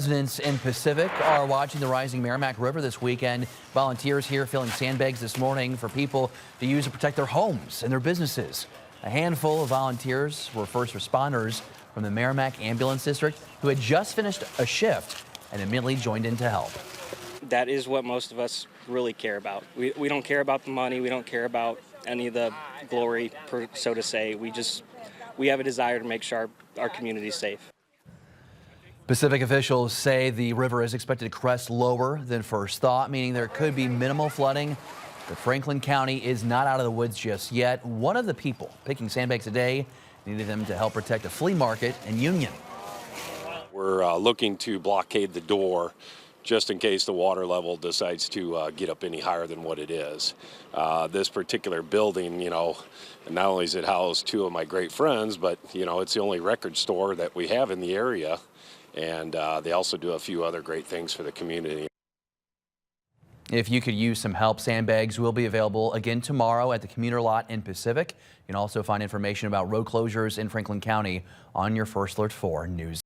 Residents in Pacific are watching the rising Merrimack River this weekend. Volunteers here filling sandbags this morning for people to use to protect their homes and their businesses. A handful of volunteers were first responders from the Merrimack Ambulance District who had just finished a shift and immediately joined in to help. That is what most of us really care about. We don't care about the money. We don't care about any of the glory, so to say. We have a desire to make sure our community is safe. Pacific officials say the river is expected to crest lower than first thought, meaning there could be minimal flooding. But Franklin County is not out of the woods just yet. One of the people picking sandbags today needed them to help protect a flea market in Union. We're looking to blockade the door just in case the water level decides to get up any higher than what it is. This particular building, not only is it housed two of my great friends, but, it's the only record store that we have in the area. And they also do a few other great things for the community. If you could use some help, sandbags will be available again tomorrow at the commuter lot in Pacific. You can also find information about road closures in Franklin County on your First Alert 4 news.